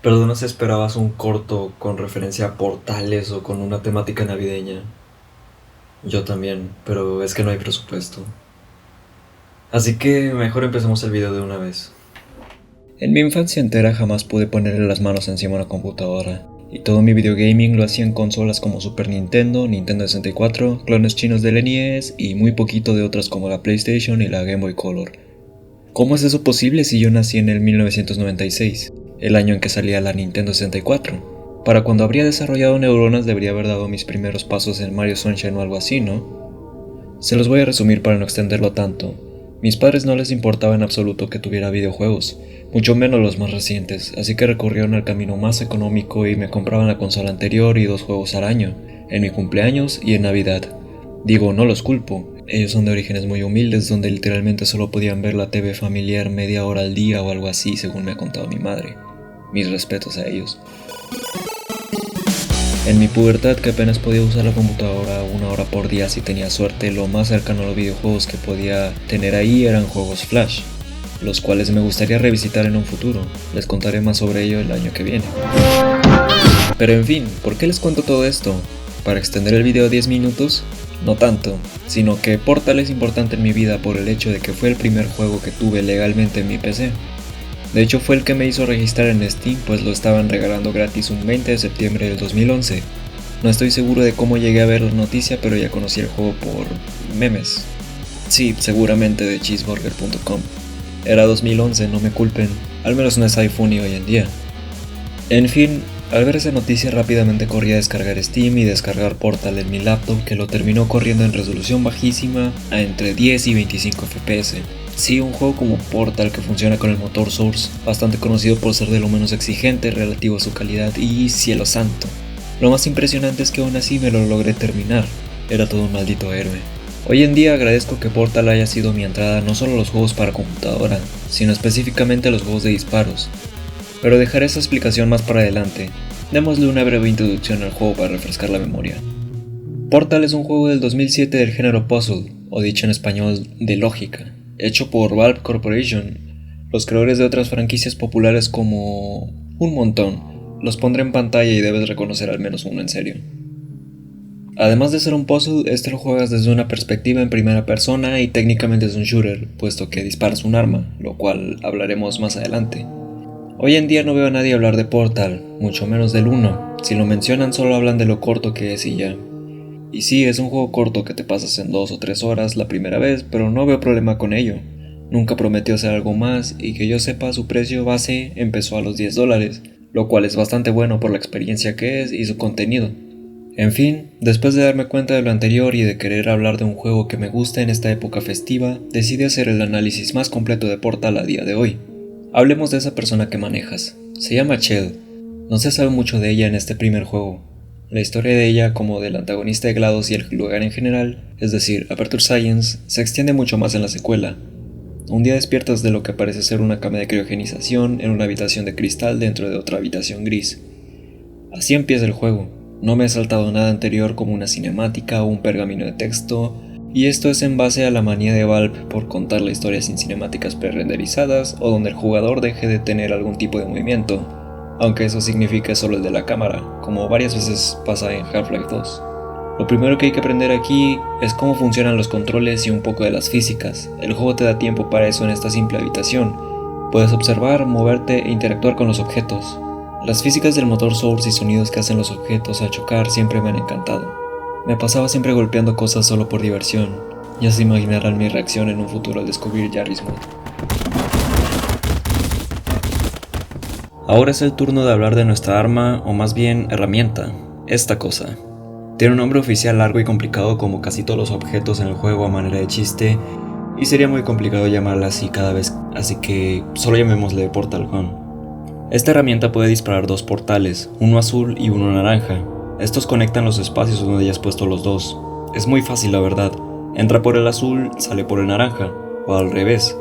Perdona si esperabas un corto con referencia a portales o con una temática navideña. Yo también, pero es que no hay presupuesto. Así que mejor empecemos el video de una vez. En mi infancia entera jamás pude ponerle las manos encima de una computadora, y todo mi videogaming lo hacía en consolas como Super Nintendo, Nintendo 64, clones chinos del NES y muy poquito de otras como la PlayStation y la Game Boy Color. ¿Cómo es eso posible si yo nací en el 1996, el año en que salía la Nintendo 64? Para cuando habría desarrollado neuronas debería haber dado mis primeros pasos en Mario Sunshine o algo así, ¿no? Se los voy a resumir para no extenderlo tanto. Mis padres no les importaba en absoluto que tuviera videojuegos, mucho menos los más recientes, así que recurrieron al camino más económico y me compraban la consola anterior y 2 juegos al año, en mi cumpleaños y en Navidad. Digo, no los culpo, ellos son de orígenes muy humildes donde literalmente solo podían ver la TV familiar media hora al día o algo así según me ha contado mi madre. Mis respetos a ellos. En mi pubertad, que apenas podía usar la computadora 1 hora por día si tenía suerte, lo más cercano a los videojuegos que podía tener ahí eran juegos Flash, los cuales me gustaría revisitar en un futuro. Les contaré más sobre ello el año que viene. Pero en fin, ¿por qué les cuento todo esto? ¿Para extender el video 10 minutos? No tanto, sino que Portal es importante en mi vida por el hecho de que fue el primer juego que tuve legalmente en mi PC. De hecho fue el que me hizo registrar en Steam, pues lo estaban regalando gratis un 20 de septiembre del 2011. No estoy seguro de cómo llegué a ver la noticia, pero ya conocí el juego por memes. Sí, seguramente de cheeseburger.com. Era 2011, no me culpen, al menos no es iPhone y hoy en día. En fin, al ver esa noticia rápidamente corrí a descargar Steam y descargar Portal en mi laptop, que lo terminó corriendo en resolución bajísima a entre 10 y 25 FPS. Sí, un juego como Portal que funciona con el motor Source, bastante conocido por ser de lo menos exigente relativo a su calidad y cielo santo. Lo más impresionante es que aún así me lo logré terminar, era todo un maldito héroe. Hoy en día agradezco que Portal haya sido mi entrada no solo a los juegos para computadora, sino específicamente a los juegos de disparos. Pero dejaré esa explicación más para adelante. Démosle una breve introducción al juego para refrescar la memoria. Portal es un juego del 2007 del género puzzle, o dicho en español, de lógica, hecho por Valve Corporation, los creadores de otras franquicias populares como un montón. Los pondré en pantalla y debes reconocer al menos uno en serio. Además de ser un puzzle, este lo juegas desde una perspectiva en primera persona y técnicamente es un shooter, puesto que disparas un arma, lo cual hablaremos más adelante. Hoy en día no veo a nadie hablar de Portal, mucho menos del 1. Si lo mencionan solo hablan de lo corto que es y ya. Y sí, es un juego corto que te pasas en 2 o 3 horas la primera vez, pero no veo problema con ello. Nunca prometió hacer algo más y que yo sepa su precio base empezó a los $10, lo cual es bastante bueno por la experiencia que es y su contenido. En fin, después de darme cuenta de lo anterior y de querer hablar de un juego que me gusta en esta época festiva, decidí hacer el análisis más completo de Portal a día de hoy. Hablemos de esa persona que manejas. Se llama Chell. No se sabe mucho de ella en este primer juego. La historia de ella, como del antagonista de GLaDOS y el lugar en general, es decir, Aperture Science, se extiende mucho más en la secuela. Un día despiertas de lo que parece ser una cama de criogenización en una habitación de cristal dentro de otra habitación gris. Así empieza el juego. No me he saltado nada anterior como una cinemática o un pergamino de texto, y esto es en base a la manía de Valve por contar la historia sin cinemáticas pre-renderizadas o donde el jugador deje de tener algún tipo de movimiento, aunque eso signifique solo el de la cámara, como varias veces pasa en Half-Life 2. Lo primero que hay que aprender aquí es cómo funcionan los controles y un poco de las físicas. El juego te da tiempo para eso en esta simple habitación. Puedes observar, moverte e interactuar con los objetos. Las físicas del motor Source y sonidos que hacen los objetos al chocar siempre me han encantado. Me pasaba siempre golpeando cosas solo por diversión. Ya se imaginarán mi reacción en un futuro al descubrir Garry's Mod. Ahora es el turno de hablar de nuestra arma, o más bien herramienta, esta cosa. Tiene un nombre oficial largo y complicado como casi todos los objetos en el juego a manera de chiste, y sería muy complicado llamarla así cada vez, así que solo llamémosle Portal Gun. Esta herramienta puede disparar 2 portales, uno azul y uno naranja. Estos conectan los espacios donde hayas puesto los dos. Es muy fácil la verdad. Entra por el azul, sale por el naranja, o al revés.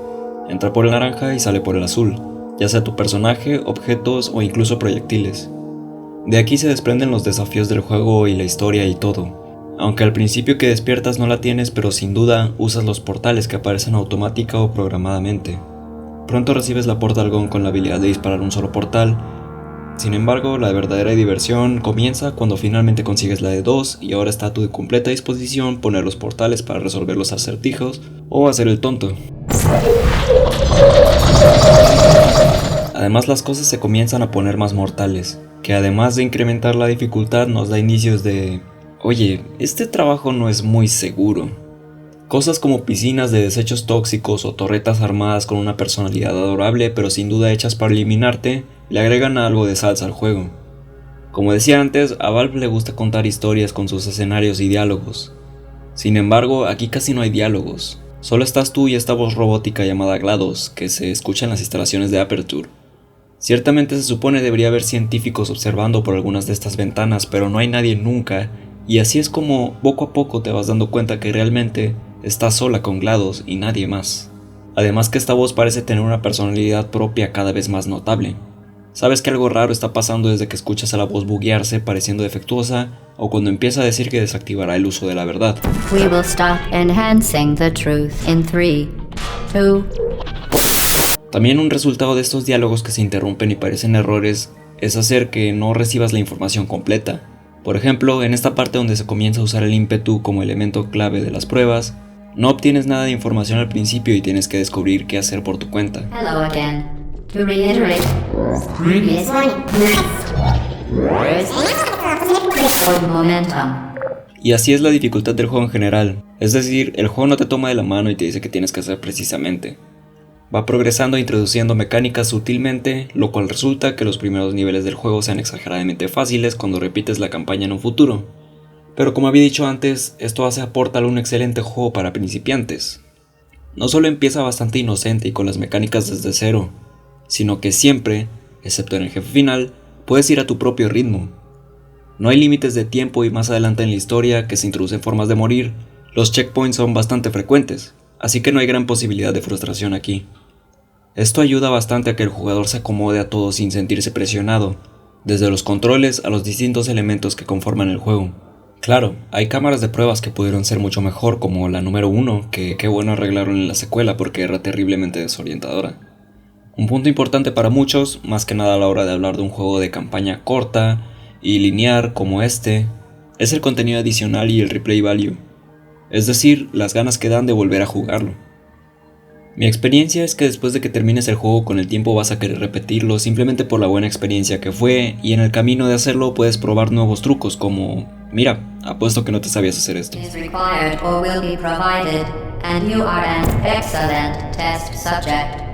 Entra por el naranja y sale por el azul, ya sea tu personaje, objetos o incluso proyectiles. De aquí se desprenden los desafíos del juego y la historia y todo. Aunque al principio que despiertas no la tienes, pero sin duda usas los portales que aparecen automática o programadamente. Pronto recibes la Portal Gun con la habilidad de disparar un solo portal, Sin embargo, la verdadera diversión comienza cuando finalmente consigues la de 2 y ahora está a tu completa disposición poner los portales para resolver los acertijos o hacer el tonto. Además, las cosas se comienzan a poner más mortales, que además de incrementar la dificultad nos da indicios de: oye, este trabajo no es muy seguro. Cosas como piscinas de desechos tóxicos o torretas armadas con una personalidad adorable pero sin duda hechas para eliminarte, le agregan algo de salsa al juego. Como decía antes, a Valve le gusta contar historias con sus escenarios y diálogos. Sin embargo, aquí casi no hay diálogos. Solo estás tú y esta voz robótica llamada GLaDOS, que se escucha en las instalaciones de Aperture. Ciertamente se supone debería haber científicos observando por algunas de estas ventanas, pero no hay nadie nunca, y así es como poco a poco te vas dando cuenta que realmente estás sola con GLaDOS y nadie más. Además que esta voz parece tener una personalidad propia cada vez más notable. Sabes que algo raro está pasando desde que escuchas a la voz buguearse pareciendo defectuosa o cuando empieza a decir que desactivará el uso de la verdad. We will stop enhancing the truth in 3, 2. También un resultado de estos diálogos que se interrumpen y parecen errores es hacer que no recibas la información completa. Por ejemplo, en esta parte donde se comienza a usar el ímpetu como elemento clave de las pruebas, no obtienes nada de información al principio y tienes que descubrir qué hacer por tu cuenta. Hello again. To reiterate, previously, for momentum. Y así es la dificultad del juego en general, es decir, el juego no te toma de la mano y te dice qué tienes que hacer precisamente. Va progresando e introduciendo mecánicas sutilmente, lo cual resulta que los primeros niveles del juego sean exageradamente fáciles cuando repites la campaña en un futuro. Pero como había dicho antes, esto hace a Portal un excelente juego para principiantes. No solo empieza bastante inocente y con las mecánicas desde cero, sino que siempre, excepto en el jefe final, puedes ir a tu propio ritmo. No hay límites de tiempo y más adelante en la historia que se introducen formas de morir, los checkpoints son bastante frecuentes, así que no hay gran posibilidad de frustración aquí. Esto ayuda bastante a que el jugador se acomode a todo sin sentirse presionado, desde los controles a los distintos elementos que conforman el juego. Claro, hay cámaras de pruebas que pudieron ser mucho mejor, como la número 1, que qué bueno arreglaron en la secuela porque era terriblemente desorientadora. Un punto importante para muchos, más que nada a la hora de hablar de un juego de campaña corta y lineal como este, es el contenido adicional y el replay value, es decir, las ganas que dan de volver a jugarlo. Mi experiencia es que después de que termines el juego con el tiempo vas a querer repetirlo simplemente por la buena experiencia que fue, y en el camino de hacerlo puedes probar nuevos trucos como: mira, apuesto que no te sabías hacer esto. Is required or will be provided, and you are an excellent test subject.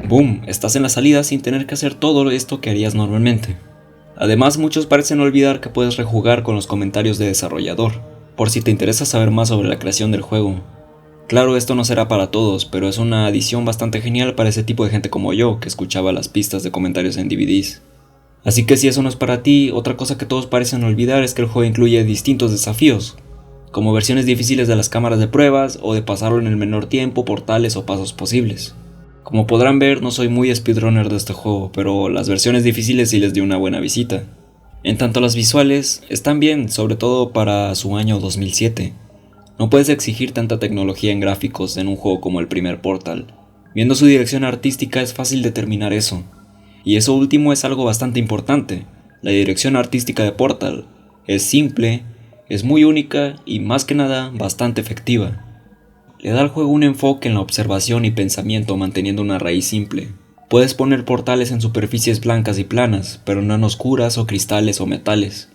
Boom, estás en la salida sin tener que hacer todo esto que harías normalmente. Además, muchos parecen olvidar que puedes rejugar con los comentarios de desarrollador, por si te interesa saber más sobre la creación del juego. Claro, esto no será para todos, pero es una adición bastante genial para ese tipo de gente como yo, que escuchaba las pistas de comentarios en DVDs. Así que si eso no es para ti, otra cosa que todos parecen olvidar es que el juego incluye distintos desafíos, como versiones difíciles de las cámaras de pruebas o de pasarlo en el menor tiempo, portales o pasos posibles. Como podrán ver, no soy muy speedrunner de este juego, pero las versiones difíciles sí les di una buena visita. En tanto las visuales, están bien, sobre todo para su año 2007. No puedes exigir tanta tecnología en gráficos en un juego como el primer Portal. Viendo su dirección artística es fácil determinar eso. Y eso último es algo bastante importante. La dirección artística de Portal es simple, es muy única y más que nada bastante efectiva. Le da al juego un enfoque en la observación y pensamiento manteniendo una raíz simple. Puedes poner portales en superficies blancas y planas, pero no en oscuras o cristales o metales.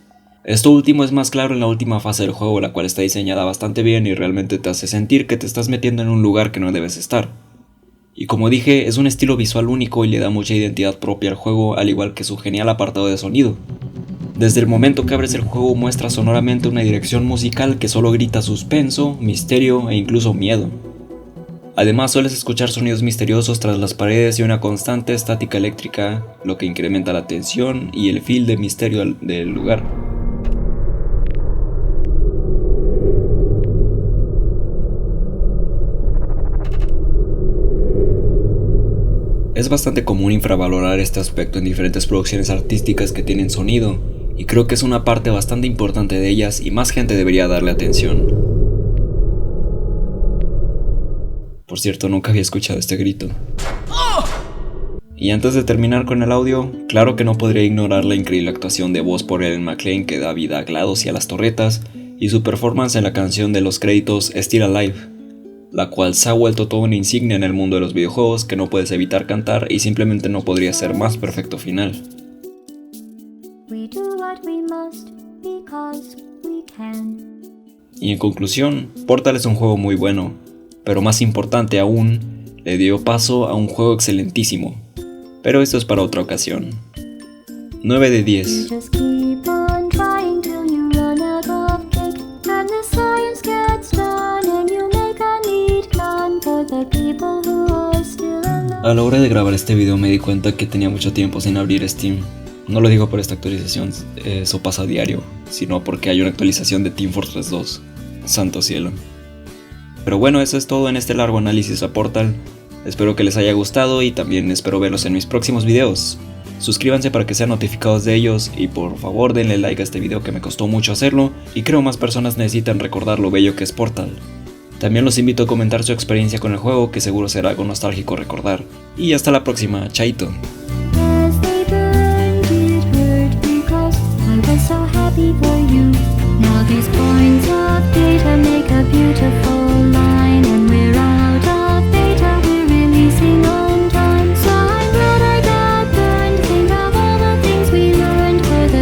Esto último es más claro en la última fase del juego, la cual está diseñada bastante bien y realmente te hace sentir que te estás metiendo en un lugar que no debes estar. Y como dije, es un estilo visual único y le da mucha identidad propia al juego, al igual que su genial apartado de sonido. Desde el momento que abres el juego muestra sonoramente una dirección musical que solo grita suspenso, misterio e incluso miedo. Además sueles escuchar sonidos misteriosos tras las paredes y una constante estática eléctrica, lo que incrementa la tensión y el feel de misterio del lugar. Es bastante común infravalorar este aspecto en diferentes producciones artísticas que tienen sonido, y creo que es una parte bastante importante de ellas y más gente debería darle atención. Por cierto, nunca había escuchado este grito. Y antes de terminar con el audio, claro que no podría ignorar la increíble actuación de voz por Ellen McLain que da vida a GLaDOS y a las torretas, y su performance en la canción de los créditos Still Alive, la cual se ha vuelto toda una insignia en el mundo de los videojuegos que no puedes evitar cantar y simplemente no podría ser más perfecto final. Y en conclusión, Portal es un juego muy bueno, pero más importante aún, le dio paso a un juego excelentísimo. Pero esto es para otra ocasión. 9 de 10. A la hora de grabar este video me di cuenta que tenía mucho tiempo sin abrir Steam. No lo digo por esta actualización, eso pasa a diario, sino porque hay una actualización de Team Fortress 2. Santo cielo. Pero bueno, eso es todo en este largo análisis a Portal. Espero que les haya gustado y también espero verlos en mis próximos videos. Suscríbanse para que sean notificados de ellos y por favor denle like a este video que me costó mucho hacerlo y creo más personas necesitan recordar lo bello que es Portal. También los invito a comentar su experiencia con el juego, que seguro será algo nostálgico recordar. Y hasta la próxima, chaito. So happy for you. Now these points of data